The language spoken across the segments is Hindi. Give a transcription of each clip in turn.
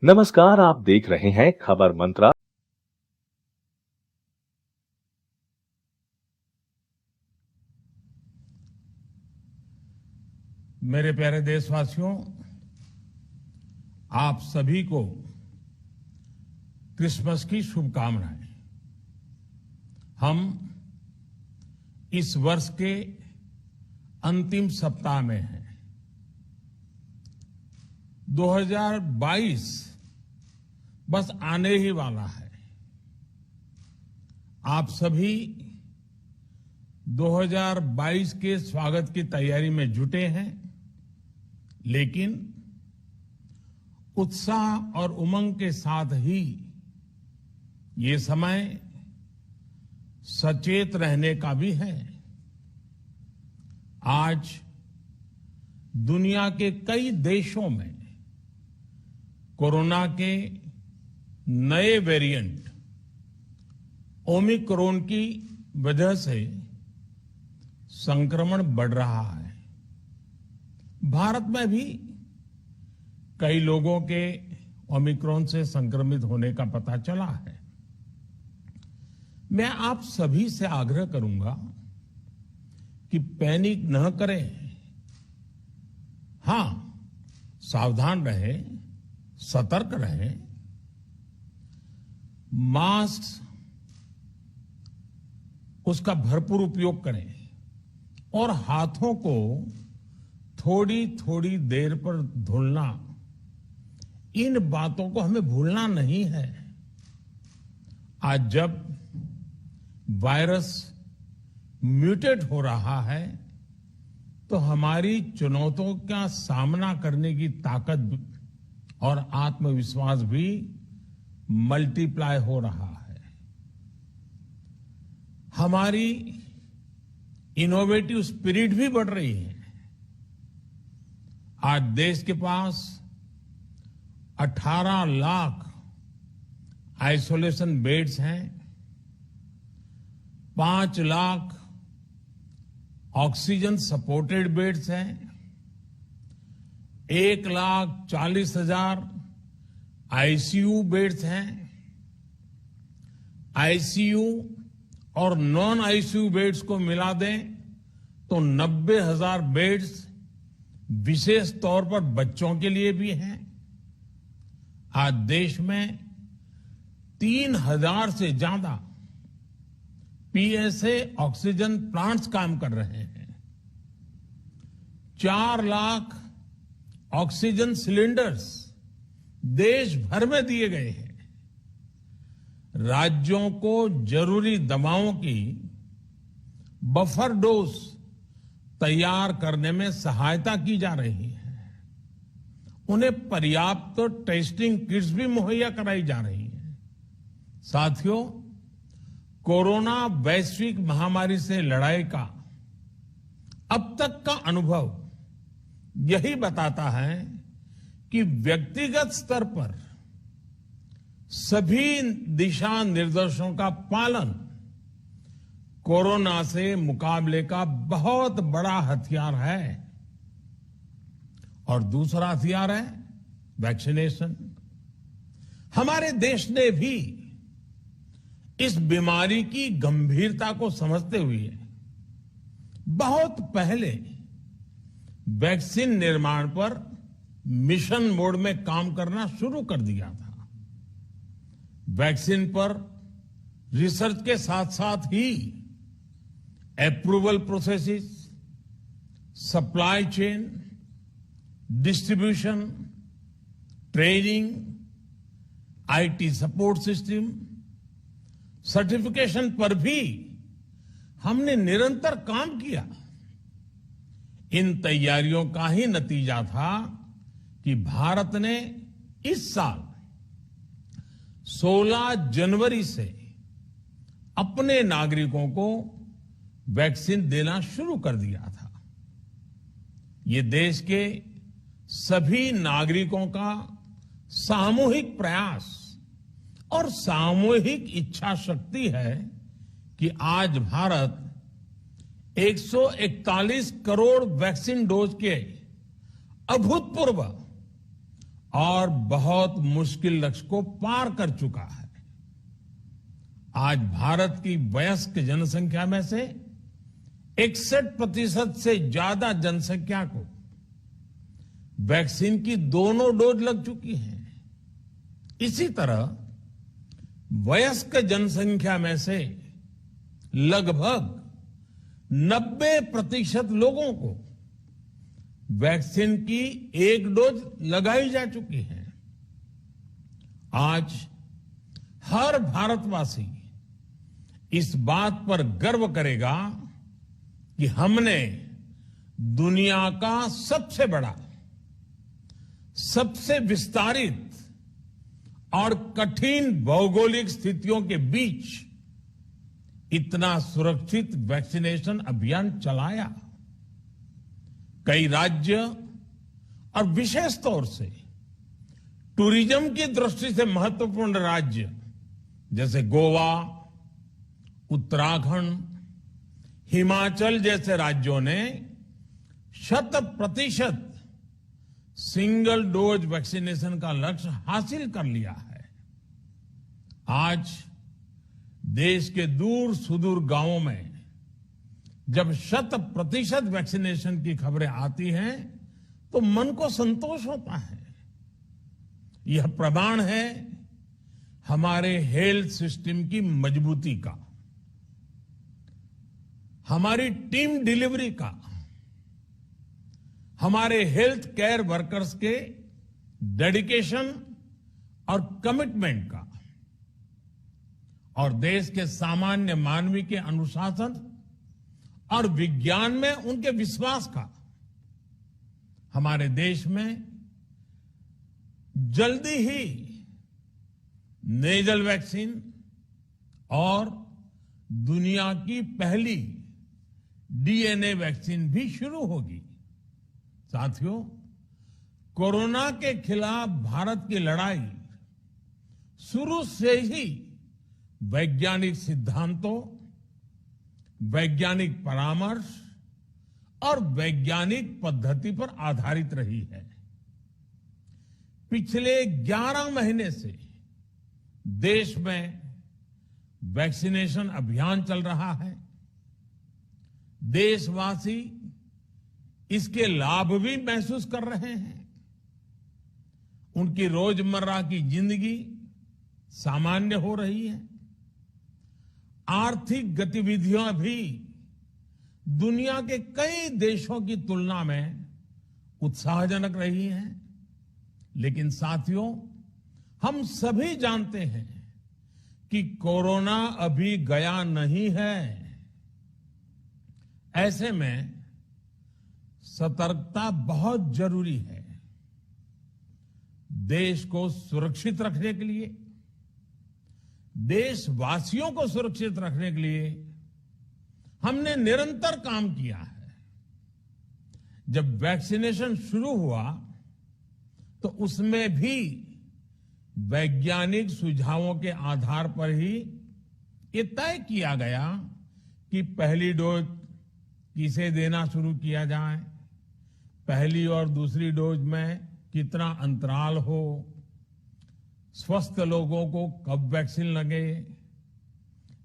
नमस्कार, आप देख रहे हैं खबर मंत्रा। मेरे प्यारे देशवासियों, आप सभी को क्रिसमस की शुभकामनाएं। हम इस वर्ष के अंतिम सप्ताह में हैं। 2022 बस आने ही वाला है। आप सभी 2022 के स्वागत की तैयारी में जुटे हैं, लेकिन उत्साह और उमंग के साथ ही ये समय सचेत रहने का भी है। आज दुनिया के कई देशों में कोरोना के नए वेरिएंट ओमिक्रॉन की वजह से संक्रमण बढ़ रहा है। भारत में भी कई लोगों के ओमिक्रॉन से संक्रमित होने का पता चला है। मैं आप सभी से आग्रह करूंगा कि पैनिक न करें। हां, सावधान रहें, सतर्क रहें, मास्क उसका भरपूर उपयोग करें और हाथों को थोड़ी थोड़ी देर पर धुलना, इन बातों को हमें भूलना नहीं है। आज जब वायरस म्यूटेट हो रहा है तो हमारी चुनौतियों का सामना करने की ताकत और आत्मविश्वास भी मल्टीप्लाई हो रहा है। हमारी इनोवेटिव स्पिरिट भी बढ़ रही है। आज देश के पास 18 लाख आइसोलेशन बेड्स हैं, 5 लाख ऑक्सीजन सपोर्टेड बेड्स हैं, 1,40,000 आईसीयू बेड्स हैं। आईसीयू और नॉन आईसीयू बेड्स को मिला दें तो 90,000 बेड्स विशेष तौर पर बच्चों के लिए भी हैं। आज देश में 3,000 से ज्यादा पीएसए ऑक्सीजन प्लांट्स काम कर रहे हैं। 4 लाख ऑक्सीजन सिलेंडर्स देश भर में दिए गए हैं। राज्यों को जरूरी दवाओं की बफर डोज तैयार करने में सहायता की जा रही है। उन्हें पर्याप्त टेस्टिंग किट्स भी मुहैया कराई जा रही है। साथियों, कोरोना वैश्विक महामारी से लड़ाई का अब तक का अनुभव यही बताता है कि व्यक्तिगत स्तर पर सभी दिशा निर्देशों का पालन कोरोना से मुकाबले का बहुत बड़ा हथियार है। और दूसरा हथियार है वैक्सीनेशन। हमारे देश ने भी इस बीमारी की गंभीरता को समझते हुए बहुत पहले वैक्सीन निर्माण पर मिशन मोड में काम करना शुरू कर दिया था। वैक्सीन पर रिसर्च के साथ साथ ही approval processes, supply chain, distribution, training, IT support system, certification पर भी हमने निरंतर काम किया। इन तैयारियों का ही नतीजा था कि भारत ने इस साल 16 जनवरी से अपने नागरिकों को वैक्सीन देना शुरू कर दिया था। ये देश के सभी नागरिकों का सामूहिक प्रयास और सामूहिक इच्छा शक्ति है कि आज भारत 141 करोड़ वैक्सीन डोज के अभूतपूर्व और बहुत मुश्किल लक्ष्य को पार कर चुका है। आज भारत की वयस्क जनसंख्या में से 61% से ज्यादा जनसंख्या को वैक्सीन की दोनों डोज लग चुकी हैं। इसी तरह वयस्क जनसंख्या में से लगभग 90% लोगों को वैक्सीन की एक डोज लगाई जा चुकी है। आज हर भारतवासी इस बात पर गर्व करेगा कि हमने दुनिया का सबसे बड़ा, सबसे विस्तारित और कठिन भौगोलिक स्थितियों के बीच इतना सुरक्षित वैक्सीनेशन अभियान चलाया। कई राज्य और विशेष तौर से टूरिज्म की दृष्टि से महत्वपूर्ण राज्य जैसे गोवा, उत्तराखंड, हिमाचल जैसे राज्यों ने 100% सिंगल डोज वैक्सीनेशन का लक्ष्य हासिल कर लिया है। आज देश के दूर सुदूर गांवों में जब 100% वैक्सीनेशन की खबरें आती हैं तो मन को संतोष होता है। यह प्रमाण है हमारे हेल्थ सिस्टम की मजबूती का, हमारी टीम डिलीवरी का, हमारे हेल्थ केयर वर्कर्स के डेडिकेशन और कमिटमेंट का, और देश के सामान्य मानवी के अनुशासन और विज्ञान में उनके विश्वास का। हमारे देश में जल्दी ही नेजल वैक्सीन और दुनिया की पहली डीएनए वैक्सीन भी शुरू होगी। साथियों, कोरोना के खिलाफ भारत की लड़ाई शुरू से ही वैज्ञानिक सिद्धांतों, वैज्ञानिक परामर्श और वैज्ञानिक पद्धति पर आधारित रही है। पिछले 11 महीने से देश में वैक्सीनेशन अभियान चल रहा है। देशवासी इसके लाभ भी महसूस कर रहे हैं। उनकी रोजमर्रा की जिंदगी सामान्य हो रही है। आर्थिक गतिविधियां भी दुनिया के कई देशों की तुलना में उत्साहजनक रही हैं। लेकिन साथियों, हम सभी जानते हैं कि कोरोना अभी गया नहीं है। ऐसे में सतर्कता बहुत जरूरी है। देश को सुरक्षित रखने के लिए, देशवासियों को सुरक्षित रखने के लिए हमने निरंतर काम किया है। जब वैक्सीनेशन शुरू हुआ तो उसमें भी वैज्ञानिक सुझावों के आधार पर ही ये तय किया गया कि पहली डोज किसे देना शुरू किया जाए, पहली और दूसरी डोज में कितना अंतराल हो, स्वस्थ लोगों को कब वैक्सीन लगे,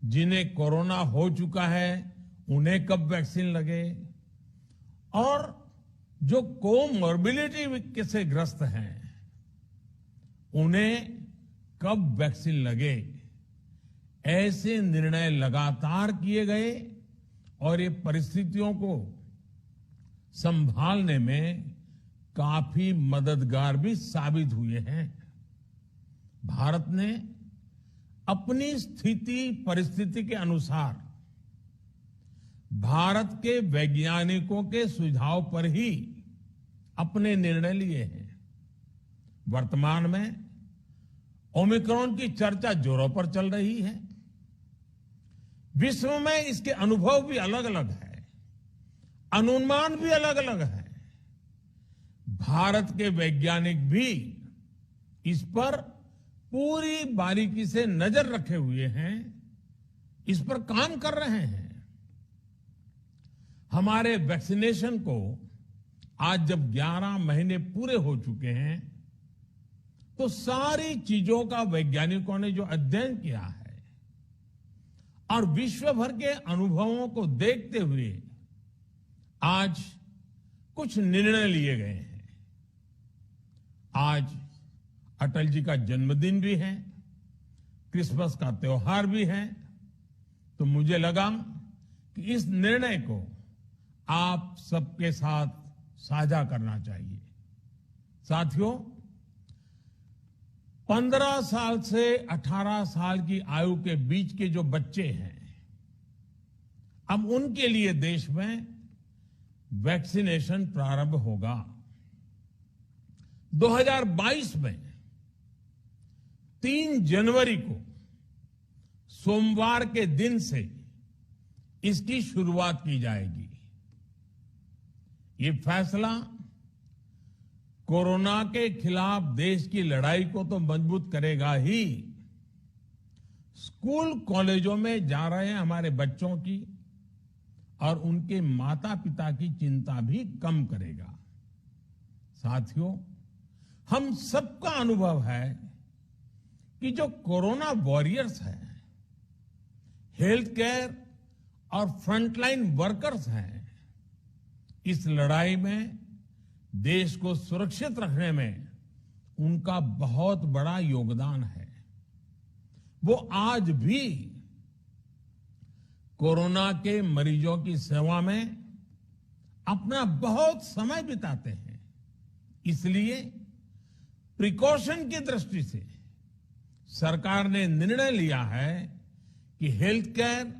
जिन्हें कोरोना हो चुका है उन्हें कब वैक्सीन लगे, और जो कोमॉर्बिडिटी से ग्रस्त हैं उन्हें कब वैक्सीन लगे। ऐसे निर्णय लगातार किए गए और ये परिस्थितियों को संभालने में काफी मददगार भी साबित हुए हैं। भारत ने अपनी स्थिति परिस्थिति के अनुसार भारत के वैज्ञानिकों के सुझाव पर ही अपने निर्णय लिए हैं। वर्तमान में ओमिक्रॉन की चर्चा जोरों पर चल रही है। विश्व में इसके अनुभव भी अलग अलग है, अनुमान भी अलग अलग है। भारत के वैज्ञानिक भी इस पर पूरी बारीकी से नजर रखे हुए हैं, इस पर काम कर रहे हैं। हमारे वैक्सीनेशन को आज जब 11 महीने पूरे हो चुके हैं तो सारी चीजों का वैज्ञानिकों ने जो अध्ययन किया है और विश्व भर के अनुभवों को देखते हुए आज कुछ निर्णय लिए गए हैं। आज अटल जी का जन्मदिन भी है, क्रिसमस का त्योहार भी है, तो मुझे लगा कि इस निर्णय को आप सबके साथ साझा करना चाहिए। साथियों, 15 साल से 18 साल की आयु के बीच के जो बच्चे हैं, अब उनके लिए देश में वैक्सीनेशन प्रारंभ होगा। 2022 में 3 जनवरी को सोमवार के दिन से इसकी शुरुआत की जाएगी। ये फैसला कोरोना के खिलाफ देश की लड़ाई को तो मजबूत करेगा ही, स्कूल कॉलेजों में जा रहे हमारे बच्चों की और उनके माता पिता की चिंता भी कम करेगा। साथियों, हम सबका अनुभव है कि जो कोरोना वॉरियर्स हैं, हेल्थ केयर और फ्रंटलाइन वर्कर्स हैं, इस लड़ाई में देश को सुरक्षित रखने में उनका बहुत बड़ा योगदान है। वो आज भी कोरोना के मरीजों की सेवा में अपना बहुत समय बिताते हैं। इसलिए प्रिकॉशन की दृष्टि से सरकार ने निर्णय लिया है कि हेल्थ केयर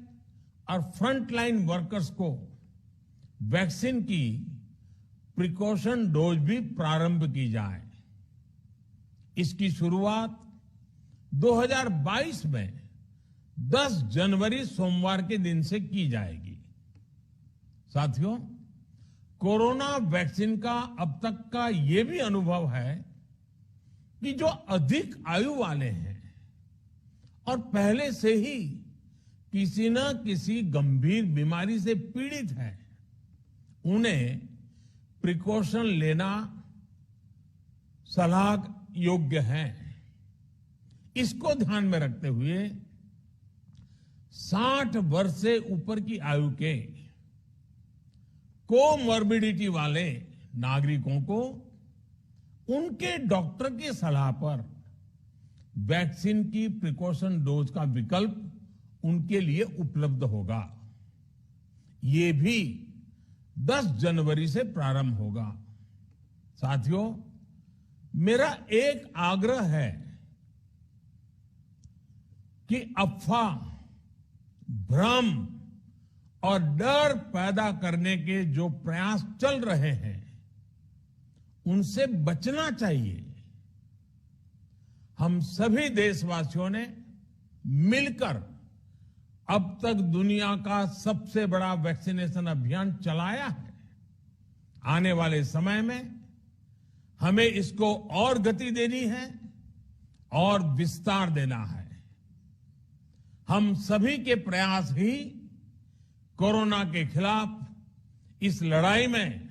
और फ्रंटलाइन वर्कर्स को वैक्सीन की प्रिकॉशन डोज भी प्रारंभ की जाए। इसकी शुरुआत 2022 में 10 जनवरी सोमवार के दिन से की जाएगी। साथियों, कोरोना वैक्सीन का अब तक का ये भी अनुभव है कि जो अधिक आयु वाले हैं और पहले से ही किसी न किसी गंभीर बीमारी से पीड़ित है, उन्हें प्रिकॉशन लेना सलाह योग्य है। इसको ध्यान में रखते हुए 60 वर्ष से ऊपर की आयु के कोमॉर्बिडिटी वाले नागरिकों को उनके डॉक्टर की सलाह पर वैक्सीन की प्रिकॉशन डोज का विकल्प उनके लिए उपलब्ध होगा। ये भी 10 जनवरी से प्रारंभ होगा। साथियों, मेरा एक आग्रह है कि अफवाह, भ्रम और डर पैदा करने के जो प्रयास चल रहे हैं, उनसे बचना चाहिए। हम सभी देशवासियों ने मिलकर अब तक दुनिया का सबसे बड़ा वैक्सीनेशन अभियान चलाया है। आने वाले समय में हमें इसको और गति देनी है और विस्तार देना है। हम सभी के प्रयास ही कोरोना के खिलाफ इस लड़ाई में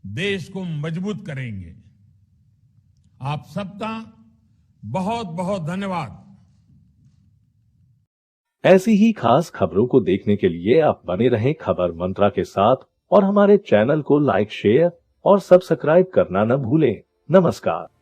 देश को मजबूत करेंगे। आप सबका बहुत बहुत धन्यवाद। ऐसी ही खास खबरों को देखने के लिए आप बने रहें खबर मंत्रा के साथ और हमारे चैनल को लाइक, शेयर और सब्सक्राइब करना न भूलें। नमस्कार।